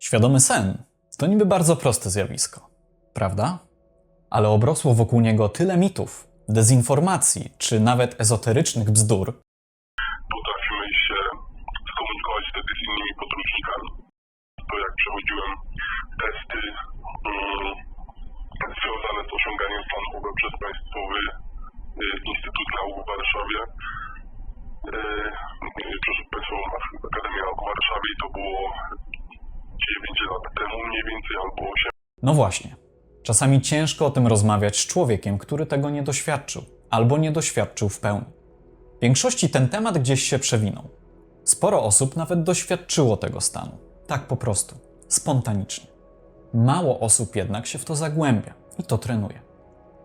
Świadomy sen to niby bardzo proste zjawisko, prawda? Ale obrosło wokół niego tyle mitów, dezinformacji czy nawet ezoterycznych bzdur. Potrafimy się skomunikować wtedy z innymi podróżnikami. To jak przechodziłem testy związane z osiąganiem stanu OB przez Państwowy Instytut Nauk w Warszawie, przez Państwową Akademię Nauk w Warszawie, i to było 9 lat temu mniej więcej, albo 8. No właśnie, czasami ciężko o tym rozmawiać z człowiekiem, który tego nie doświadczył, albo nie doświadczył w pełni. W większości ten temat gdzieś się przewinął. Sporo osób nawet doświadczyło tego stanu. Tak po prostu, spontanicznie. Mało osób jednak się w to zagłębia i to trenuje.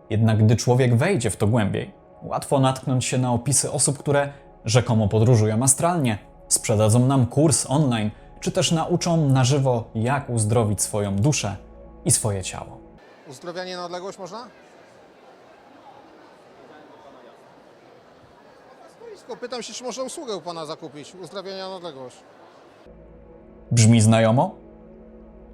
Jednak gdy człowiek wejdzie w to głębiej, łatwo natknąć się na opisy osób, które rzekomo podróżują astralnie, sprzedadzą nam kurs online, czy też nauczą na żywo, jak uzdrowić swoją duszę i swoje ciało. Uzdrowienie na odległość można? Stoisko. Pytam się, czy można usługę u Pana zakupić. Uzdrawiania na odległość. Brzmi znajomo?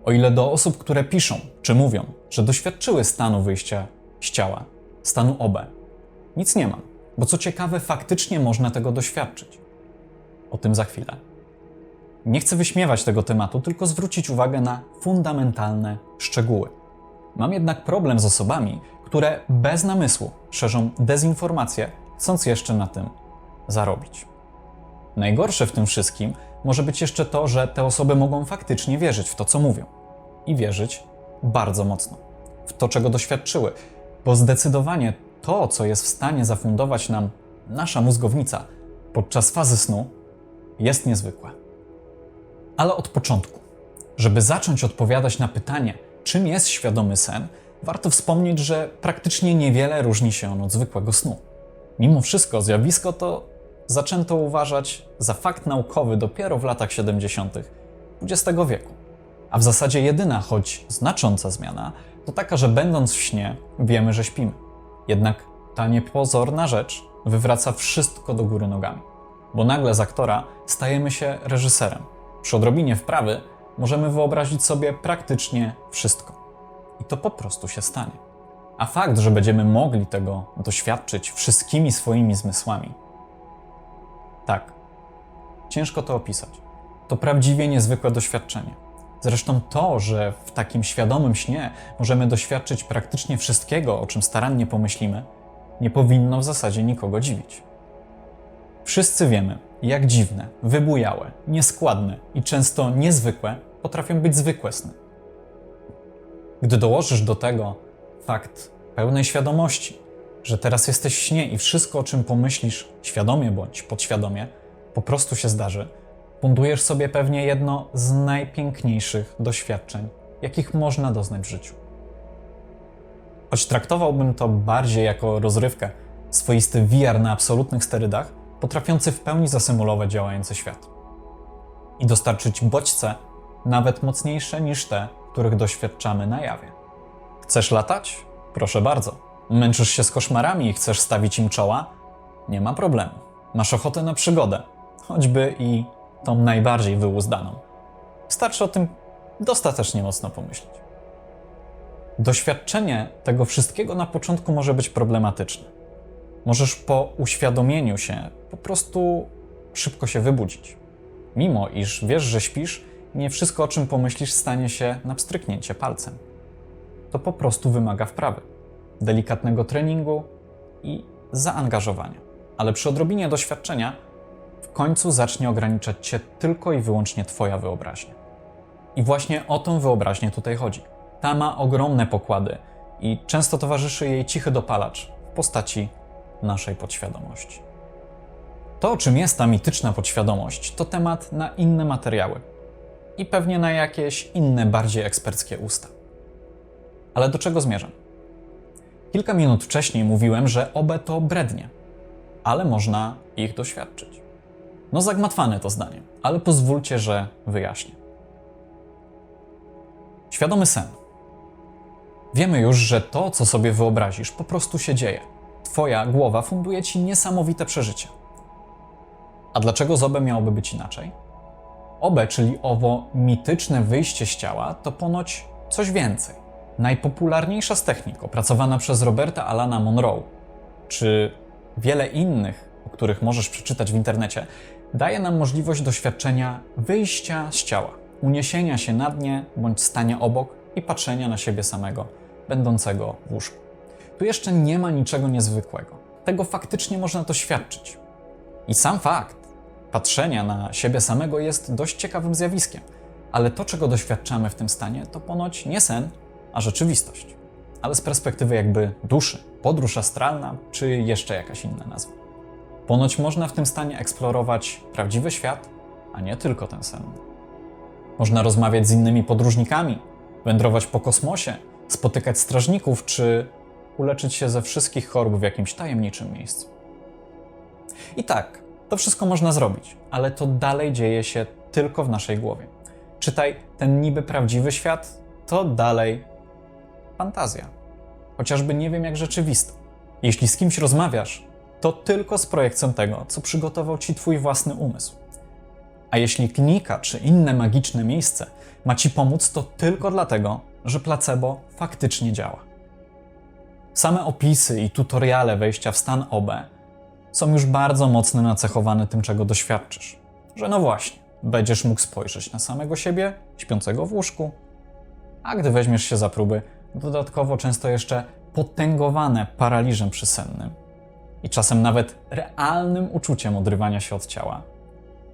O ile do osób, które piszą czy mówią, że doświadczyły stanu wyjścia z ciała, stanu OB, nic nie mam, bo co ciekawe, faktycznie można tego doświadczyć. O tym za chwilę. Nie chcę wyśmiewać tego tematu, tylko zwrócić uwagę na fundamentalne szczegóły. Mam jednak problem z osobami, które bez namysłu szerzą dezinformację, chcąc jeszcze na tym zarobić. Najgorsze w tym wszystkim może być jeszcze to, że te osoby mogą faktycznie wierzyć w to, co mówią. I wierzyć bardzo mocno. W to, czego doświadczyły. Bo zdecydowanie to, co jest w stanie zafundować nam nasza mózgownica podczas fazy snu, jest niezwykłe. Ale od początku, żeby zacząć odpowiadać na pytanie, czym jest świadomy sen, warto wspomnieć, że praktycznie niewiele różni się on od zwykłego snu. Mimo wszystko zjawisko to zaczęto uważać za fakt naukowy dopiero w latach 70. XX wieku. A w zasadzie jedyna, choć znacząca zmiana, to taka, że będąc w śnie, wiemy, że śpimy. Jednak ta niepozorna rzecz wywraca wszystko do góry nogami. Bo nagle z aktora stajemy się reżyserem. Przy odrobinie wprawy możemy wyobrazić sobie praktycznie wszystko. I to po prostu się stanie. A fakt, że będziemy mogli tego doświadczyć wszystkimi swoimi zmysłami, tak, ciężko to opisać. To prawdziwie niezwykłe doświadczenie. Zresztą to, że w takim świadomym śnie możemy doświadczyć praktycznie wszystkiego, o czym starannie pomyślimy, nie powinno w zasadzie nikogo dziwić. Wszyscy wiemy, jak dziwne, wybujałe, nieskładne i często niezwykłe potrafią być zwykłe sny. Gdy dołożysz do tego fakt pełnej świadomości, że teraz jesteś w śnie i wszystko, o czym pomyślisz, świadomie bądź podświadomie, po prostu się zdarzy, fundujesz sobie pewnie jedno z najpiękniejszych doświadczeń, jakich można doznać w życiu. Choć traktowałbym to bardziej jako rozrywkę, swoisty VR na absolutnych sterydach, potrafiący w pełni zasymulować działający świat. I dostarczyć bodźce nawet mocniejsze niż te, których doświadczamy na jawie. Chcesz latać? Proszę bardzo. Męczysz się z koszmarami i chcesz stawić im czoła? Nie ma problemu. Masz ochotę na przygodę, choćby i tą najbardziej wyuzdaną. Wystarczy o tym dostatecznie mocno pomyśleć. Doświadczenie tego wszystkiego na początku może być problematyczne. Możesz po uświadomieniu się po prostu szybko się wybudzić. Mimo iż wiesz, że śpisz, nie wszystko, o czym pomyślisz, stanie się na pstryknięcie palcem. To po prostu wymaga wprawy, delikatnego treningu i zaangażowania. Ale przy odrobinie doświadczenia w końcu zacznie ograniczać cię tylko i wyłącznie twoja wyobraźnia. I właśnie o tą wyobraźnię tutaj chodzi. Ta ma ogromne pokłady i często towarzyszy jej cichy dopalacz w postaci naszej podświadomości. To, czym jest ta mityczna podświadomość, to temat na inne materiały i pewnie na jakieś inne, bardziej eksperckie usta. Ale do czego zmierzam? Kilka minut wcześniej mówiłem, że OB to brednie, ale można ich doświadczyć. No zagmatwane to zdanie, ale pozwólcie, że wyjaśnię. Świadomy sen. Wiemy już, że to, co sobie wyobrazisz, po prostu się dzieje. Twoja głowa funduje ci niesamowite przeżycie. A dlaczego z OB miałoby być inaczej? OB, czyli owo mityczne wyjście z ciała, to ponoć coś więcej. Najpopularniejsza z technik, opracowana przez Roberta Alana Monroe, czy wiele innych, o których możesz przeczytać w internecie, daje nam możliwość doświadczenia wyjścia z ciała, uniesienia się na dnie bądź stania obok i patrzenia na siebie samego, będącego w łóżku. Tu jeszcze nie ma niczego niezwykłego. Tego faktycznie można doświadczyć. I sam fakt patrzenia na siebie samego jest dość ciekawym zjawiskiem, ale to, czego doświadczamy w tym stanie, to ponoć nie sen, a rzeczywistość. Ale z perspektywy jakby duszy, podróż astralna, czy jeszcze jakaś inna nazwa. Ponoć można w tym stanie eksplorować prawdziwy świat, a nie tylko ten sen. Można rozmawiać z innymi podróżnikami, wędrować po kosmosie, spotykać strażników, czy uleczyć się ze wszystkich chorób w jakimś tajemniczym miejscu. I tak, to wszystko można zrobić, ale to dalej dzieje się tylko w naszej głowie. Czytaj, ten niby prawdziwy świat to dalej fantazja. Chociażby nie wiem jak rzeczywista. Jeśli z kimś rozmawiasz, to tylko z projekcją tego, co przygotował ci twój własny umysł. A jeśli klinika czy inne magiczne miejsce ma ci pomóc, to tylko dlatego, że placebo faktycznie działa. Same opisy i tutoriale wejścia w stan OB są już bardzo mocno nacechowane tym, czego doświadczysz. Że no właśnie, będziesz mógł spojrzeć na samego siebie, śpiącego w łóżku, a gdy weźmiesz się za próby, dodatkowo często jeszcze potęgowane paraliżem przysennym i czasem nawet realnym uczuciem odrywania się od ciała,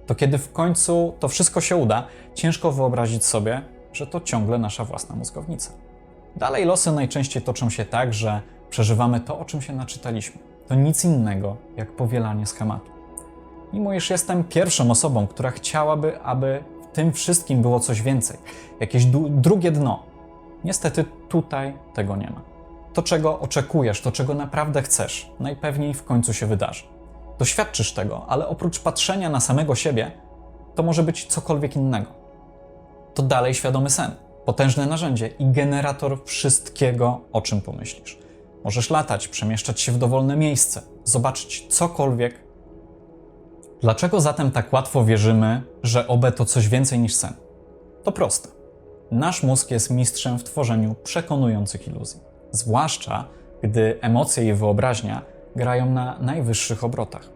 to kiedy w końcu to wszystko się uda, ciężko wyobrazić sobie, że to ciągle nasza własna mózgownica. Dalej losy najczęściej toczą się tak, że przeżywamy to, o czym się naczytaliśmy. To nic innego, jak powielanie schematu. Mimo iż jestem pierwszą osobą, która chciałaby, aby w tym wszystkim było coś więcej, jakieś drugie dno, niestety tutaj tego nie ma. To, czego oczekujesz, to, czego naprawdę chcesz, najpewniej w końcu się wydarzy. Doświadczysz tego, ale oprócz patrzenia na samego siebie, to może być cokolwiek innego. To dalej świadomy sen, potężne narzędzie i generator wszystkiego, o czym pomyślisz. Możesz latać, przemieszczać się w dowolne miejsce, zobaczyć cokolwiek. Dlaczego zatem tak łatwo wierzymy, że OB to coś więcej niż sen? To proste. Nasz mózg jest mistrzem w tworzeniu przekonujących iluzji. Zwłaszcza, gdy emocje i wyobraźnia grają na najwyższych obrotach.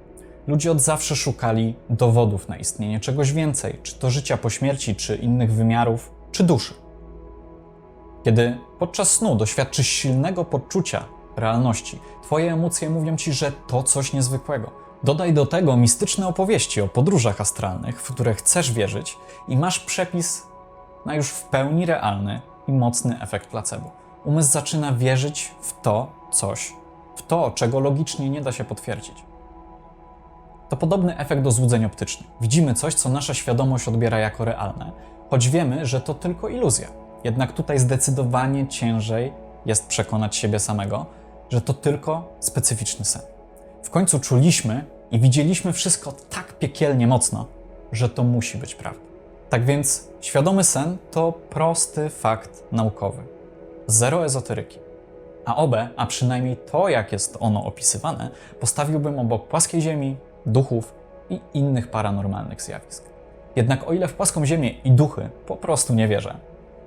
Ludzie od zawsze szukali dowodów na istnienie czegoś więcej, czy to życia po śmierci, czy innych wymiarów, czy duszy. Kiedy podczas snu doświadczysz silnego poczucia realności, twoje emocje mówią ci, że to coś niezwykłego. Dodaj do tego mistyczne opowieści o podróżach astralnych, w które chcesz wierzyć i masz przepis na już w pełni realny i mocny efekt placebo. Umysł zaczyna wierzyć w to coś, w to, czego logicznie nie da się potwierdzić. To podobny efekt do złudzeń optycznych. Widzimy coś, co nasza świadomość odbiera jako realne, choć wiemy, że to tylko iluzja. Jednak tutaj zdecydowanie ciężej jest przekonać siebie samego, że to tylko specyficzny sen. W końcu czuliśmy i widzieliśmy wszystko tak piekielnie mocno, że to musi być prawda. Tak więc świadomy sen to prosty fakt naukowy. Zero ezoteryki. A OB, a przynajmniej to, jak jest ono opisywane, postawiłbym obok płaskiej ziemi, duchów i innych paranormalnych zjawisk. Jednak o ile w płaską ziemię i duchy po prostu nie wierzę,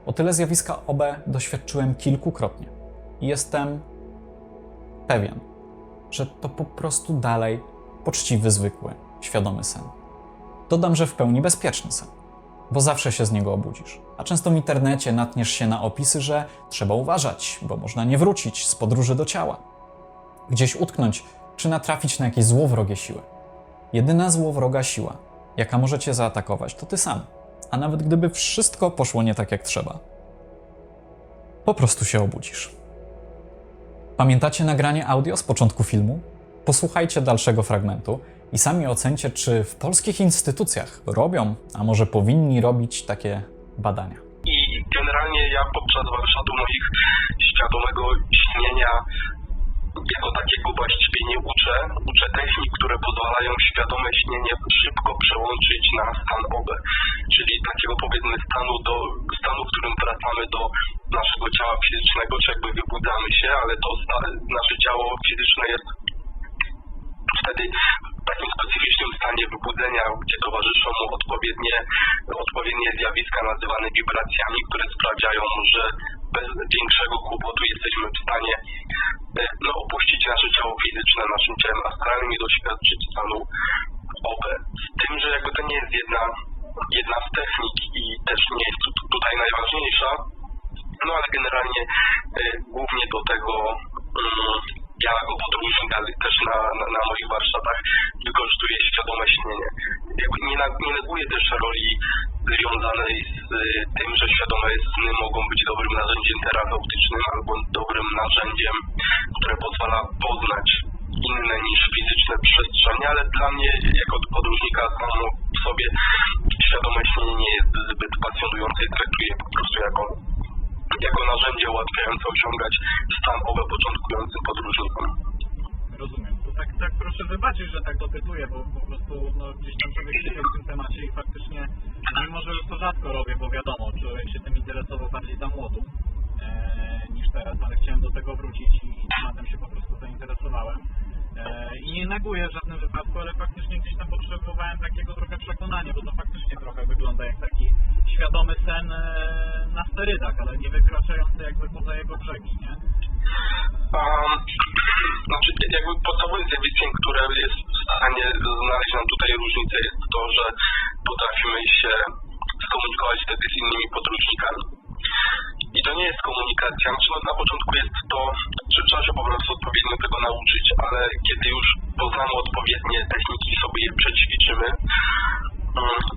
o tyle zjawiska OB doświadczyłem kilkukrotnie. I jestem pewien, że to po prostu dalej poczciwy, zwykły, świadomy sen. Dodam, że w pełni bezpieczny sen, bo zawsze się z niego obudzisz. A często w internecie natkniesz się na opisy, że trzeba uważać, bo można nie wrócić z podróży do ciała. Gdzieś utknąć, czy natrafić na jakieś złowrogie siły. Jedyna złowroga siła, jaka może cię zaatakować, to ty sam. A nawet gdyby wszystko poszło nie tak jak trzeba, po prostu się obudzisz. Pamiętacie nagranie audio z początku filmu? Posłuchajcie dalszego fragmentu i sami ocencie, czy w polskich instytucjach robią, a może powinni robić takie badania. I generalnie ja podczas warsztatu moich świadomego śnienia jako takiego właściwie nie uczę. Uczę technik, które pozwalają świadome śnienie szybko przełączyć na stan OB, czyli takiego powiedzmy stanu, w którym wracamy do naszego ciała fizycznego, czy jakby wybudzamy się, ale to nasze ciało fizyczne jest wtedy w takim specyficznym stanie wybudzenia, gdzie towarzyszą mu odpowiednie zjawiska nazywane wibracjami, które sprawiają, że bez większego kłopotu jesteśmy w stanie opuścić nasze ciało fizyczne, naszym ciałem astralnym i doświadczyć stanu OB. Z tym, że jakby to nie jest jedna z technik i też nie jest tutaj najważniejsza, no ale generalnie głównie do tego ja jako podróżnik, ale też na moich warsztatach wykorzystuję świadome śnienie. Jakby nie neguję też roli związanej z tym, że świadome sny mogą być dobrym narzędziem terapeutycznym albo dobrym narzędziem, które pozwala poznać inne niż fizyczne przestrzenie, ale dla mnie jako podróżnika samo w sobie świadome śnienie nie jest zbyt pasjonujące i traktuję po prostu jako narzędzie ułatwiające osiągać stan OB początkującym podróżnikom. Rozumiem. To tak proszę wybaczyć, że tak dopytuję, bo po prostu gdzieś tam człowiek siedzi w tym temacie i faktycznie, mimo że to rzadko robię, bo wiadomo, człowiek się tym interesował bardziej za młodu niż teraz, ale chciałem do tego wrócić i tematem się po prostu zainteresowałem. I nie neguję w żadnym wypadku, ale faktycznie gdzieś tam potrzebowałem takiego trochę przekonania, bo to faktycznie trochę wygląda jak taki świadomy sen na sterydach, ale nie wykraczający jakby poza jego brzegi, nie? Znaczy jakby podstawowym zjawiskiem, które jest w stanie znaleźć nam tutaj różnicę, jest to, że potrafimy się skomunikować wtedy z innymi podróżnikami. I to nie jest komunikacja, na początku jest to, że trzeba się po prostu odpowiednio tego nauczyć, ale kiedy już poznamy odpowiednie techniki i sobie je przećwiczymy,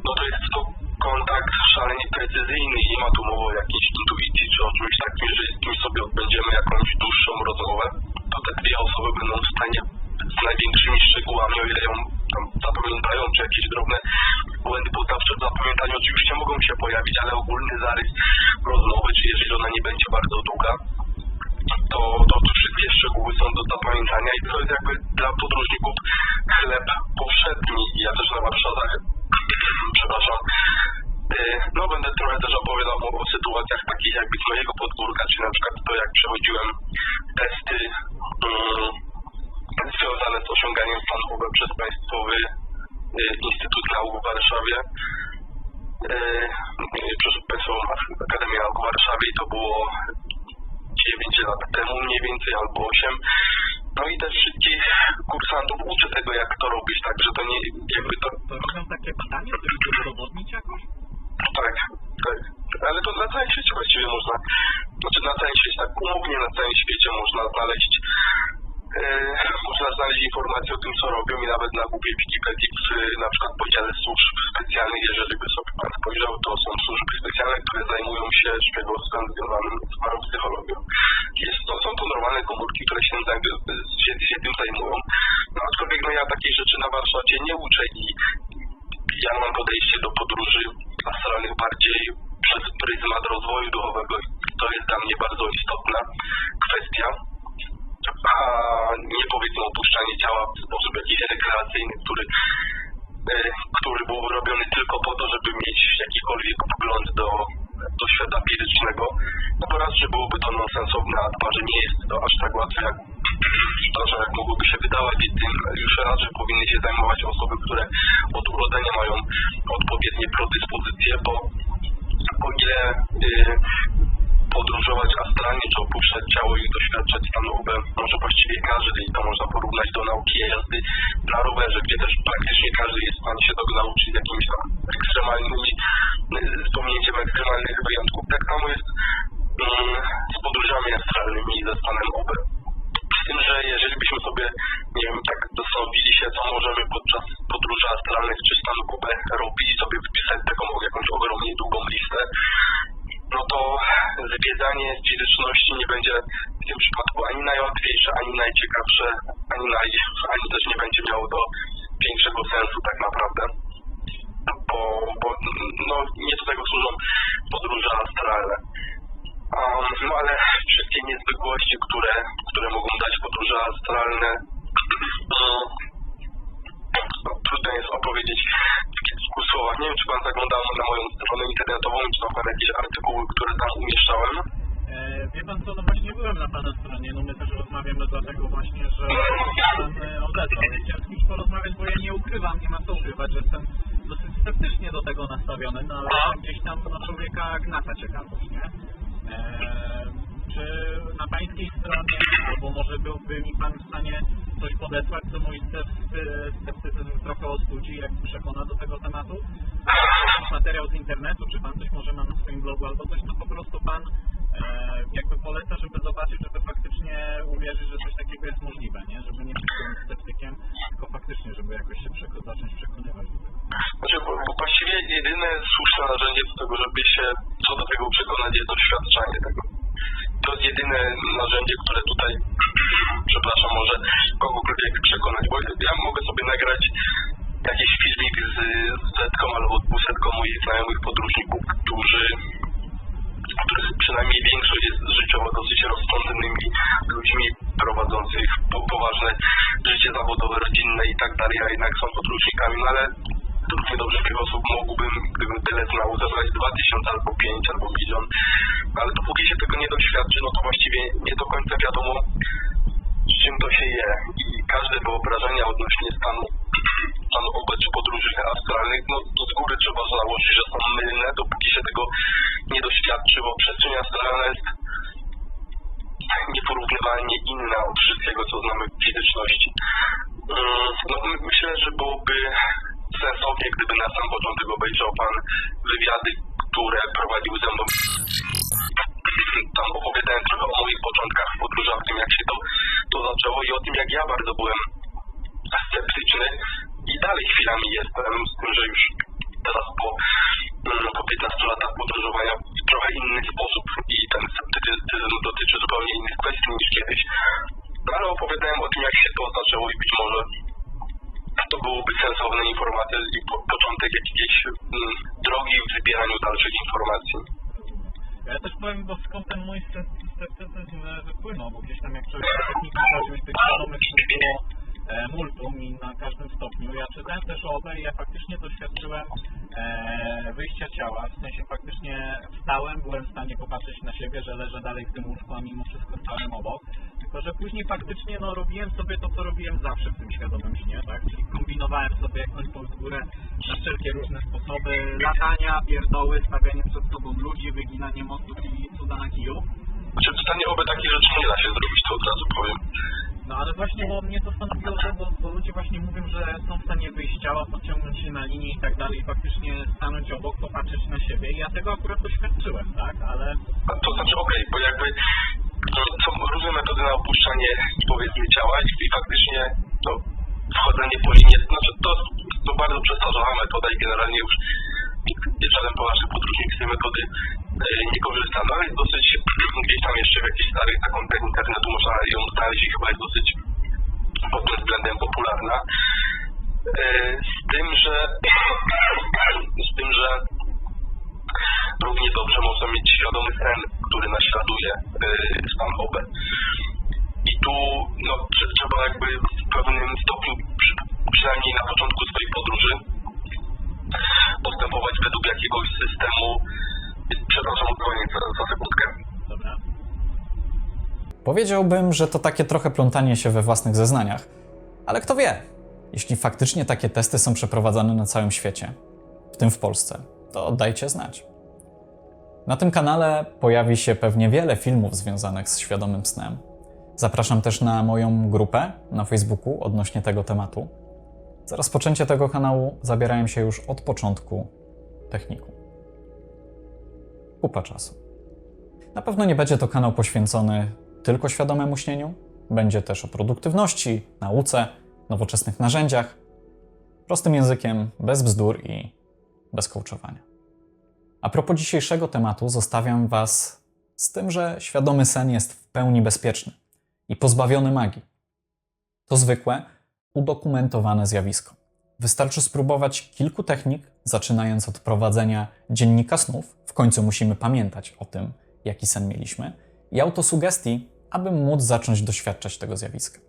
no to jest to kontakt szalenie precyzyjny i nie ma tu mowy o jakiejś intuicji czy o czymś takim, że z kimś sobie odbędziemy jakąś dłuższą rozmowę, to te dwie osoby będą w stanie z największymi szczegółami, o ile ją tam zapamiętają, czy jakieś drobne błędy poznawcze w zapamiętaniu oczywiście mogą się pojawić, ale ogólny zarys rozmowy, czy jeżeli ona nie będzie bardzo długa, to wszystkie szczegóły są do zapamiętania i to jest jakby dla podróżników chleb powszedni. Ja też na warsztatach, przepraszam, będę trochę też opowiadał o sytuacjach takich jakby z mojego podwórka, czy na przykład to jak przechodziłem testy związane z osiąganiem stanu OB przez Państwowy Instytut Nauk w Warszawie, przez Państwową Akademię Nauk w Warszawie i to było 9 lat temu mniej więcej, albo 8. No i też wszystkich kursantów uczę tego, jak to robić, także to nie jakby to... To robią takie badania, żeby to udowodnić jakoś? Tak. Ale to na całym świecie właściwie można, na całym świecie, tak umownie na całym świecie można znaleźć informacje o tym, co robią i nawet na Google Wikipedii, na przykład w podziale służb specjalnych, jeżeli by sobie Pan spojrzał, to są służby specjalne, które zajmują się szpiegostwem związanym z parapsychologią. Są to normalne komórki, które się tym zajmują. No aczkolwiek ja takich rzeczy na warsztacie nie uczę i ja mam podejście do podróży astralnych bardziej przez pryzmat rozwoju duchowego. To jest dla mnie bardzo istotna kwestia. A nie powiedzmy opuszczanie ciała w sposób jakiś rekreacyjny, który był robiony tylko po to, żeby mieć jakikolwiek wgląd do świata fizycznego. No po raz, że byłoby to nonsensowne, a dwa, że nie jest to aż tak łatwe, jak mogłoby się wydawać i tym już raczej powinny się zajmować osoby, które od urodzenia mają odpowiednie predyspozycje, bo o ile podróżować astralnie, czy opuszczać ciało i doświadczać stanu OB może właściwie każdy i to można porównać do nauki jazdy na rowerze, gdzie też praktycznie każdy jest w stanie się tego nauczyć jakimiś tam ekstremalnymi, z pominięciem ekstremalnych wyjątków. Tak samo jest z podróżami astralnymi i ze stanem OB. Z tym, że jeżeli byśmy sobie, nie wiem, tak zastanowili się, co możemy podczas podróży astralnych czy stanu OB robić i sobie wypisać taką jakąś ogromnie długą listę, no to zwiedzanie fizyczności nie będzie w tym przypadku ani najłatwiejsze, ani najciekawsze, ani też nie będzie miało to większego sensu tak naprawdę, bo nie do tego służą podróże astralne. No ale wszystkie niezwykłości, które mogą dać podróże astralne, trudno jest opowiedzieć w kilku słowach. Nie wiem, czy Pan zaglądał na moją stronę internetową, czy na przykład jakieś artykuły, które tam umieszczałem. Wie Pan co, właśnie byłem na na Pana stronie, no my też rozmawiamy dlatego właśnie, że Pan odezwał. Ja chciałem z kimś porozmawiać, bo ja nie ukrywam, nie ma co ukrywać, że jestem dosyć sceptycznie do tego nastawiony, no ale gdzieś tam na człowieka gnata ciekawość, nie? Czy na Pańskiej stronie, albo może byłby mi Pan w stanie coś podesłać, co mój sceptycyzm trochę ostudzi, jak przekona do tego tematu? Materiał z internetu, czy Pan coś może ma na swoim blogu albo coś, to po prostu Pan jakby poleca, żeby zobaczyć, żeby faktycznie uwierzyć, że coś takiego jest możliwe, nie? Żeby nie być tym sceptykiem, tylko faktycznie, żeby jakoś się zacząć przekonywać do tego. Znaczy, bo właściwie jedyne słuszne narzędzie do tego, żeby się co do tego przekonać, jest doświadczanie tego. To jest jedyne narzędzie, które tutaj, przepraszam, może kogokolwiek przekonać, bo ja mogę sobie nagrać jakiś filmik z setką albo 200 moich znajomych podróżników, których przynajmniej większość jest życiowo dosyć rozsądnymi ludźmi prowadzących poważne życie zawodowe, rodzinne i tak dalej, a jednak są podróżnikami, no ale równie dobrze tych osób mógłbym, gdybym tyle znał, zebrać 2000 albo 5 albo 1 000 000, ale dopóki się tego nie doświadczy, no to właściwie nie do końca wiadomo, z czym to się je i każde wyobrażenia odnośnie stanu OB czy podróży astralnych, no to z góry trzeba założyć, że są mylne, dopóki się tego nie doświadczy, bo przestrzeń astralna jest nieporównywalnie inna od wszystkiego, co znamy w fizyczności. No, myślę, że byłoby sensownie, gdyby na sam początek obejrzał Pan wywiady, które prowadził ze mną. Tam opowiadałem trochę o moich początkach w podróży, o tym, jak się to zaczęło i o tym, jak ja bardzo byłem sceptyczny i dalej chwilami jestem, z tym, że już teraz po 15 latach podróżowania w trochę inny sposób i ten sceptycyzm dotyczy zupełnie innych kwestii niż kiedyś. No, ale opowiadałem o tym, jak się to zaczęło i być może to byłoby sensowne informacje i początek jakiejś drogi w zbieraniu dalszych informacji. Ja też powiem, bo skąd ten mój sceptycyzm wypłynął, bo gdzieś tam jak człowiek technicznie chodził z tych świadomych było multum i na każdym stopniu. Ja czytałem też o OB i ja faktycznie doświadczyłem wyjścia ciała, w sensie faktycznie wstałem, byłem w stanie popatrzeć na siebie, że leżę dalej w tym łóżku, a mimo wszystko stałem obok. Tylko że później faktycznie no, robiłem sobie to, co robiłem zawsze w tym świadomym śnie, tak? Czyli kombinowałem sobie jakąś tą górę na wszelkie różne sposoby latania, pierdoły, stawianie przed sobą ludzi, wyginanie mostów i cuda na kiju. Znaczy w stanie OB takiej rzeczy nie da się zrobić, to od razu powiem. No ale właśnie, bo mnie to stanowiło to, bo ludzie właśnie mówią, że są w stanie wyjść z ciała, podciągnąć się na linii i tak dalej, i faktycznie stanąć obok, popatrzeć na siebie. I ja tego akurat doświadczyłem, tak? Ale... To znaczy okej, bo jakby są różne metody na opuszczanie, powiedzmy, ciała i faktycznie to wchodzenie po linie, znaczy to bardzo przestarzała metoda i generalnie już żaden poważny podróżnik z tej metody nie korzysta, no ale jest dosyć gdzieś tam jeszcze w jakichś starych zakątkach internetu można ją znaleźć i chyba jest dosyć pod tym względem popularna. Z tym, że równie dobrze można mieć świadomy sen, który naśladuje stan OB. I tu no, trzeba jakby w pewnym stopniu, przynajmniej na początku swojej podróży, postępować według jakiegoś systemu. Przepraszam, odwołanie za sekundkę. Dobra. Powiedziałbym, że to takie trochę plątanie się we własnych zeznaniach. Ale kto wie, jeśli faktycznie takie testy są przeprowadzane na całym świecie, w tym w Polsce, to dajcie znać. Na tym kanale pojawi się pewnie wiele filmów związanych z świadomym snem. Zapraszam też na moją grupę na Facebooku odnośnie tego tematu. Za rozpoczęcie tego kanału zabierałem się już od początku techniku. Kupa czasu. Na pewno nie będzie to kanał poświęcony tylko świadomemu śnieniu. Będzie też o produktywności, nauce, nowoczesnych narzędziach, prostym językiem, bez bzdur i bez coachowania. A propos dzisiejszego tematu zostawiam Was z tym, że świadomy sen jest w pełni bezpieczny i pozbawiony magii. To zwykłe, udokumentowane zjawisko. Wystarczy spróbować kilku technik, zaczynając od prowadzenia dziennika snów, w końcu musimy pamiętać o tym, jaki sen mieliśmy, i autosugestii, aby móc zacząć doświadczać tego zjawiska.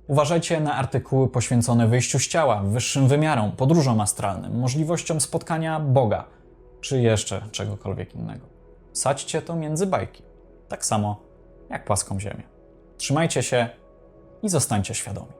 Uważajcie na artykuły poświęcone wyjściu z ciała, wyższym wymiarom, podróżom astralnym, możliwościom spotkania Boga, czy jeszcze czegokolwiek innego. Wsadźcie to między bajki. Tak samo jak płaską ziemię. Trzymajcie się i zostańcie świadomi.